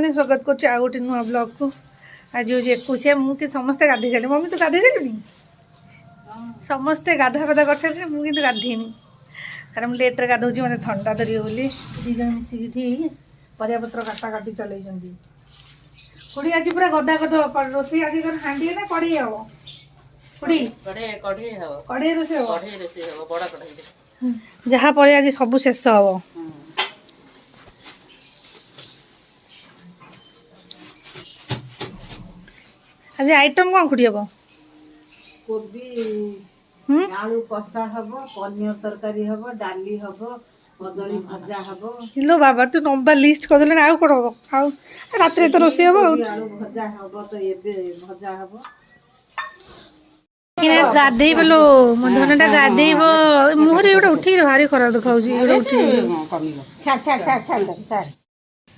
Morning स्वागत कर गोटे नुआ ब्लॉग को आज हूँ 21 मुझे समस्ते गाधे सारे मम्मी तो गाधे सारे समस्ते गाधा पाधा कर सारे मुझे गाधेनी कारण लेट्रे गाधे मतलब ठंडा धर बोली दीज मिसिकी परियापत्र काटा काटी चल खुड़ी आज पूरा गदा गद रोसे आज हाँडी ना कड़े हम खुड़ी कड़े रोसे जहाँ पर आज सब शेष हम आज आइटम कौन खुड़ी हम कोबी आलू कषा हम पनीर तरकारी हम डाली हम कदली भजा हम लो बाबा तू लंबा लिस्ट कर देले आउ कोन हो आउ रात रे तो रोसे हो आलू भजा हम तो एबे भजा हम किने गाधेई बलो धनटा गाधेइब मुहरे एटा उठी भारी खराब देखाउ छी एटा उठी कमिलो छाड़ छाड़ छाड़ छाड़ छाड़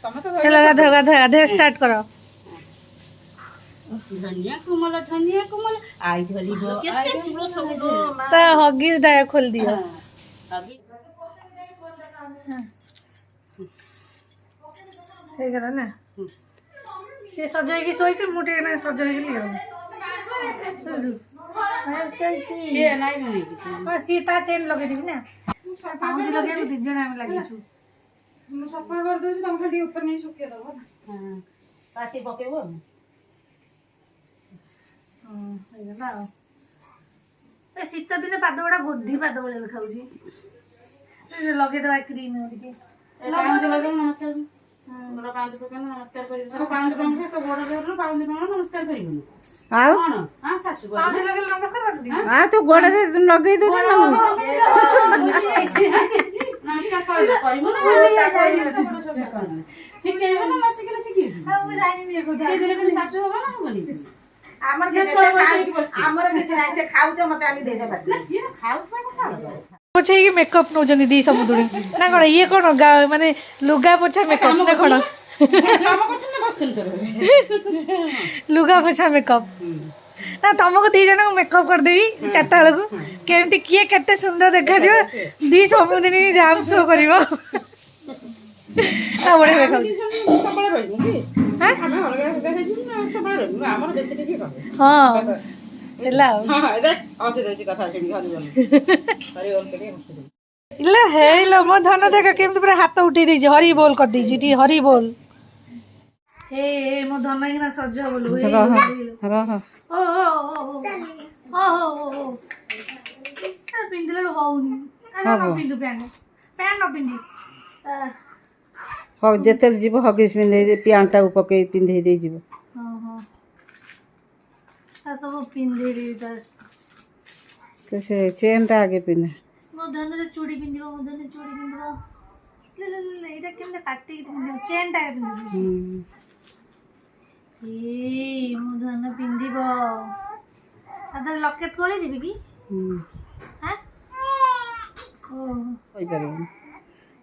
तमे तो चलो गाधा गाधा गाधे स्टार्ट करो धनिया कोमल आई धरिबो आई धरिबो सब त हगिस डाय खोल दियो हे गला ना से सजाई की सोई छ मुटे ना सजाई के लियो मैं सोई छी ये नाही बने किछ बस सीता चेन लगे दी ना पाउंड लगे दि जण हम लागि छु मु सफा कर दउ छी तम खाली ऊपर नहीं सुकिया दबो ना हां पासी पकेबो शीत दिन पाद गुड़ा बुद्धि पाद भाई देखा लगेदे क्रीम नमस्कार नमस्कार तो गोड़ लगे पोछे मेकअप नौ दी समुद्री ना कौन ये कौन माने लुगा पोछा मेकअप ना कौन लुगा पोछा मेकअप ना तुमको दी जन मेकअप करदेवी 4टा बेलू केमती किए केते सुंदर देखा दी समुद्री जाम शो कर बड़े मेकअप हाँ मो धन देख केमती पूरा हाथ उठे दे हरी बोल कर दी हरी बोल हे मो धन ही सज बोलू पिंधले पिंधु पैंट पैंट न पिंधि हाँ जिते जीव हगिस पिंधे पैंटा पकई पिंधे दे जीव सब पिंधे तो से चेन टा आगे पिंधे मो धन रे चूड़ी पिंधिबो मो धन चूड़ी पिंधिबो ले एटा केमते काटी पिंधिबो चेन टा पिंधिबो ए मो धन पिंधिबो अदर लॉकेट कोले दिबी की हां ओ होई परबो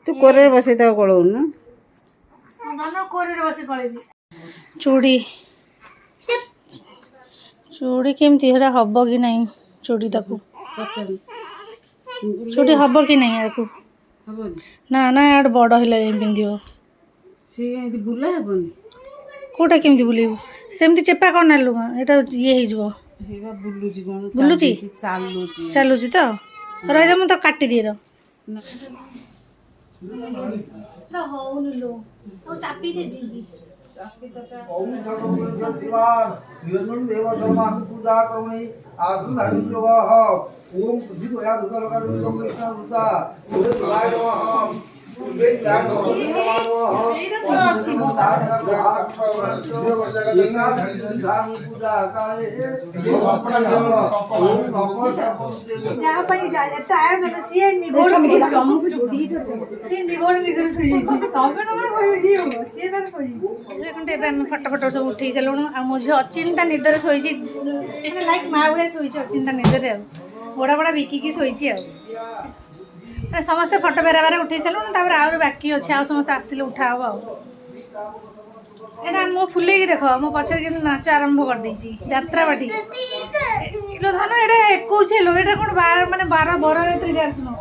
तू कोरे बसे ता कोळौन मो धन कोरे रे बसे कोलेबी चूड़ी चूड़ी केमती हेरा हब कि नहीं चूड़ी ताकू चूड़ी हब कि नहीं याकू ना ना यार बड़ हिला पिंधिबो से एदी बुला हेबनी कोटा केमती बुलेबू सेमती चेपा कौन नालू एटा ये हे जबो हेबा बुलुजी कोन बुलुजी चालुजी चालुजी तो रही मु तो काटी दिए ना होउनी लो ओ चापी दे दी ओम भगवान निर्मल देव शर्मा पूजा करणे आदि धार्मिक योग ओम बुद्धि होया दुर्गा लगा दुर्गा कृष्ण दुर्गा ओम शिवाय नमः ओम फटो फटो सब उठे सारूँ आ मो झी अचिंता निदर शोची लाइक माँ भाई शोची अचिंता निदर बड़ा बड़ा बिकिकी शोची समस्ते फटो बेरा बेरा उठे सारूँ आहुरी बाकी अच्छे आ समस्त आसले उठा हम एटा मो फुले देख मो पचर के नाच आरंभ कर देछि यात्रा बाटी लो धन एटा 21 लो एटा कोन 12 माने 12 बरयात्री डांस नो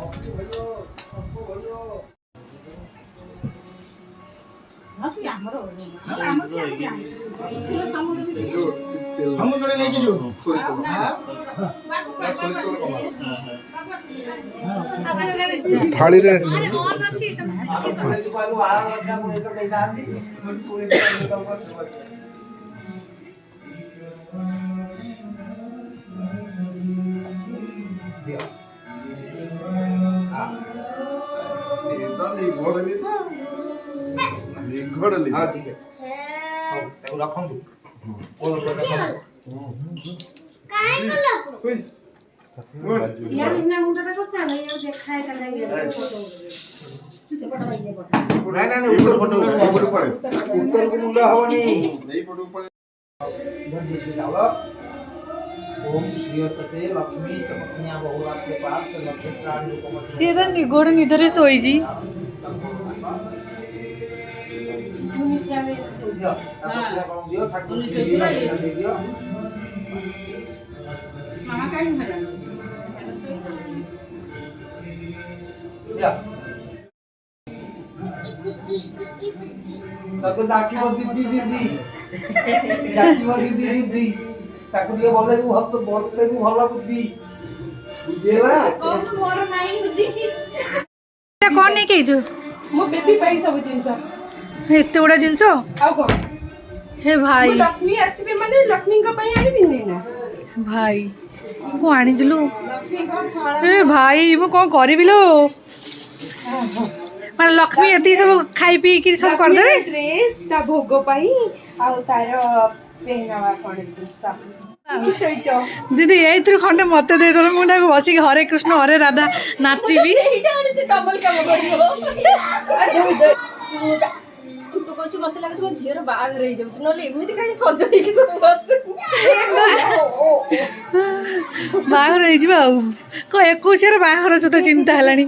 ସମୁଦ୍ର ନେଇକି ଯିବୁ ଥାଳିରେ ରଖନ୍ତୁ ଉତ୍ତରକୁ ମୁଣ୍ଡ ହବନି ओम श्रीयते लक्ष्मी तमकन्या बहुरात्रि पाप से नक्षत्रादि रूपम ସିଏ ତା ଗୋଡ଼ ନିଦରେ ଶୋଇଛି। ତାକୁ ଡାକିବ ଦିଦି ଦିଦି ଡାକିବ ଦିଦି ଦିଦି ତାକୁ ଟିକେ ବଲେଇବୁ ବତେଇବୁ ଭଲ ବୁଦ୍ଧି ବୁଝିଲା କ'ଣ ନେଇକି ଆଇଛୁ? ମୋ ବେବି ପାଇଁ ସବୁ ଜିନିଷ ଏତେ ଗୁଡ଼ା ଜିନିଷ ଆଉ କ'ଣ ହେ ଭାଇ ଲକ୍ଷ୍ମୀ ଆସିବେ ମାନେ ଲକ୍ଷ୍ମୀଙ୍କ ପାଇଁ ଆଣିବିନି ନା ଭାଇ କ'ଣ ଆଣିଥିଲୁ? ଲକ୍ଷ୍ମୀଙ୍କ ଫଳ ଏ ଭାଇ ମୁଁ କ'ଣ କରିବି ଲୋ ମାନେ ଲକ୍ଷ୍ମୀ ଏତିକି ସବୁ ଖାଇ ପିଇକିରି ସବୁ କରିଦେବେ। ଡ୍ରେସ୍ ତା ଭୋଗ ପାଇଁ ଆଉ ତାର ପେହନାବା କ'ଣ ଜିନିଷ ସହିତ ଦିଦି ଏଇଥିରୁ ଖଣ୍ଡେ ମତେ ଦେଇଦେଲେ ମୁଁ ତାକୁ ବସିକି ହରେ କୃଷ୍ଣ ହରେ ରାଧା ନାଚିବି। ଏଇଟା ଆଣିଛି ଡବଲ କାମ କରିବ ଛୁଟୁ କହୁଛି ମତେ ଲାଗୁଛି ମୋ ଝିଅର ବାହାଘର ହେଇଯାଉଛି ନହେଲେ ଏମିତି କାହିଁ ସଜ ହେଇକି ସବୁ ବସୁ ବାହାଘର ହେଇଯିବ ଆଉ କହ 21ରେ ବାହାଘର ସହିତ ଚିନ୍ତା ହେଲାଣି।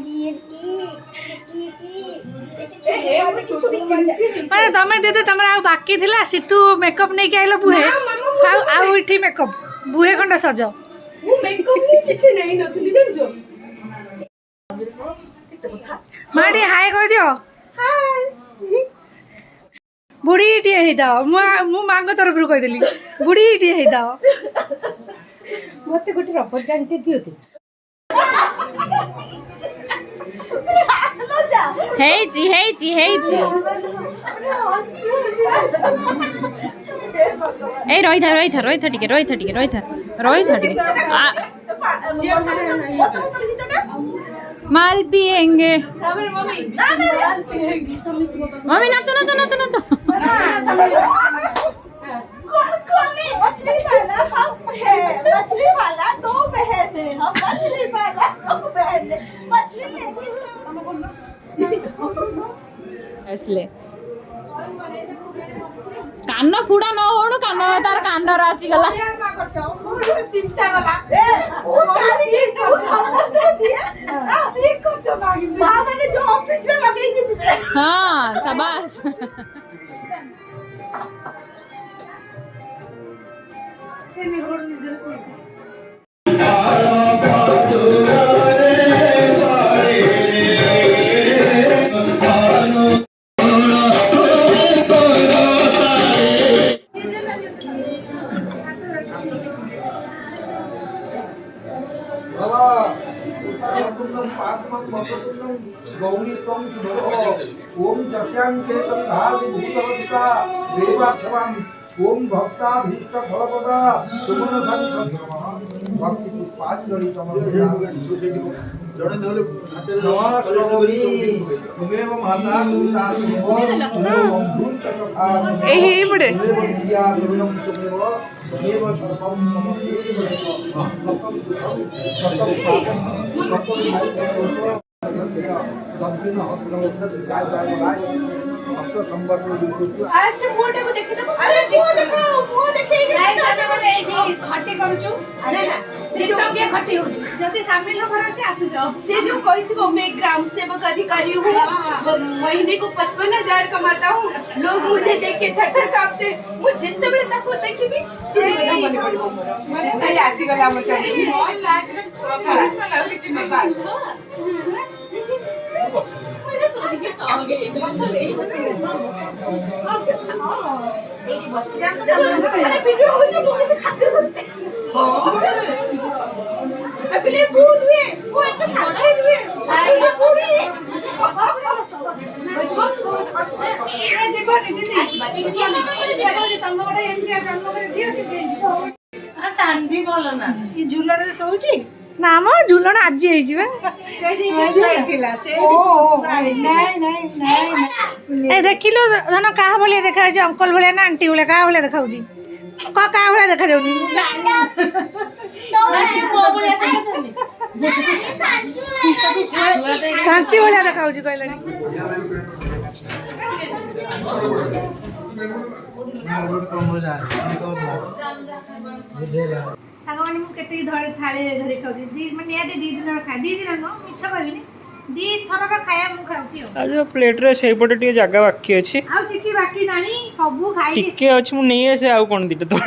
ମାନେ ତମେ ଦିଦି ତମର ଆଉ ବାକି ଥିଲା ସେଠୁ ମେକଅପ୍ ନେଇକି ଆଇଲ ବୁହେ ଆଉ ଏଠି ମେକଅପ୍ ବୁହେ ଖଣ୍ଡ ସଜ ମୁଁ ମେକଅପ୍ କିଛି ନେଇ ନଥିଲି ଜାଣିଛ ମା ଟିକେ ହାଏ କହିଦିଅ ବୁଢ଼ୀ ଟିଏ ହେଇଥାଅ ମୁଁ ମାଙ୍କ ତରଫରୁ କହିଦେଲି ବୁଢ଼ୀ ଟିଏ ହେଇଥାଅ ମତେ ଗୋଟେ ରବର ବ୍ୟାଣ୍ଡ ଦିଅ ତ ହେଇଛି ହେଇଛି ହେଇଛି ଏଇ ରହିଥା ରହିଥା ରହିଥା ଟିକେ ରହିଥା ଟିକେ ରହିଥା ରହିଥା ଟିକେ माल पिएंगे मम्मी नाचो नाचो नाचो नाचो मछली वाला हम है मछली वाला दो बहन है हम मछली वाला दो बहन है मछली लेके इसलिए कान फुड़ा न हो कान तार कांडर आसीगला चिंता वाला ए वो गाड़ी के वो समस्त को दिया एक को जमागी मां मैंने जो ऑफिस में लगेगी तुम्हें हाँ शाबाश गौरी त्वं ओम दशांके तद्धादि भूतवत्ता देवात्मं ओम भक्ताभीष्ट फलपदा तुमन भक्ति पुष्पादि गरी जड़े धोले तुमेव माता एही बड़े तुमेव सर्वं मम लास्ट फोटो को देखि दबो अरे वो देखो वो देखेगी खट्टी करूछु ना ना से जो के खट्टी हो जदी शामिल हो घर से आसी जाओ से जो कहिथिबो मैं ग्राम सेवक अधिकारी हूं महीने को 55,000 कमाता हूं लोग मुझे देख के थरथर कांपते मु जितने बड़े ताको देखिबी टूटी बदा मन पड़ो माने खाली आसी गला मत मोर लाज रे चला चला किसी में बात मैंने सोची अरे वीडियो हो जो मुझे खाते धरते अबले बोल हुए वो एक साथ हुए ये पूरी ସାନ୍ଭି ଭଲ ନା ଝୁଲଣରେ ଶୋଉଛି ନା ମ ଝୁଲଣ ଆଜି ହେଇଛି ବା ଏ ଦେଖିଲୁ ଧନ କାହା ଭଳିଆ ଦେଖାଯାଉଛି ଅଙ୍କଲ ଭଳିଆ ନା ଆଣ୍ଟି ଭଳିଆ କାହା ଭଳିଆ ଦେଖାଯାଉଛି କାହା ଭଳିଆ ଦେଖାଯାଉନି ସାଞ୍ଚି ଭଳିଆ ଦେଖାଯାଉଛି କହିଲେଣି ସାଙ୍ଗମାନେ ମୁଁ କେତିକି ଥାଳିରେ ଧରି ଖାଉଛି ନିହାତି 2 ଦିନ ଖାଏ 2 ଦିନ ନୁହଁ ମିଛ କହିବିନି 2 ଥରର ଖାଇବା ମୁଁ ଖାଉଛି ଆଉ ପ୍ଲେଟ୍ରେ ସେଇପଟେ ଟିକେ ଜାଗା ବାକି ଅଛି ଆଉ କିଛି ବାକି ନାହିଁ ସବୁ ଖାଇ ଟିକେ ଅଛି ମୁଁ ନେଇ ଆସେ ଆଉ କ'ଣ ଦିଟା ତଳ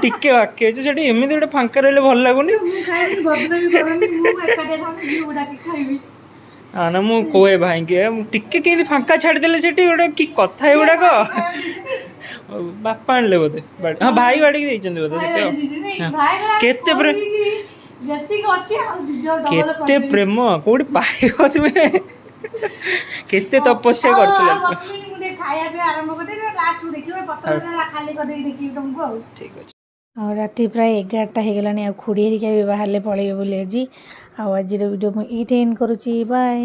ଟିକେ ବାକି ଅଛି ସେଠି ଏମିତି ଗୋଟେ ଫାଙ୍କା ରହିଲେ ଭଲ ଲାଗୁନି ମୁଁ ଖାଇବି ବଦନାମୀ କରନ୍ତି ମୁଁ ଏକାଟିଆ ଖାଉନି ଝିଅ ଗୁଡ଼ାକି ଖାଇବି ନା ମୁଁ କୁହେ ଭାଇକି ଟିକେ କେମିତି ଫାଙ୍କା ଛାଡ଼ିଦେଲେ ସେଠି ଗୋଟେ କି କଥା ଏଗୁଡ଼ାକ ବାପା ଆଣିଲେ ବୋଧେ ହଁ ଭାଇ ବାଡ଼ିକି ଦେଇଛନ୍ତି ବୋଧେ ସେଠି କେତେ କେତେ ପ୍ରେମ କୋଉଠି ପାଇବ ତୁମେ କେତେ ତପସ୍ୟା କରିଥିଲେ ଠିକ ଅଛି ଆଉ ରାତି ପ୍ରାୟ 11ଟା ହେଇଗଲାଣି ଆଉ ଖୁଡ଼ି ହେରିକା ବି ବାହାରିଲେ ପଳେଇବେ ବୋଲି ଆଜି ଆଉ ଆଜିର ଭିଡ଼ିଓ ମୁଁ ଏଇଠି ଏଣ୍ଡ କରୁଛି ବାଏ।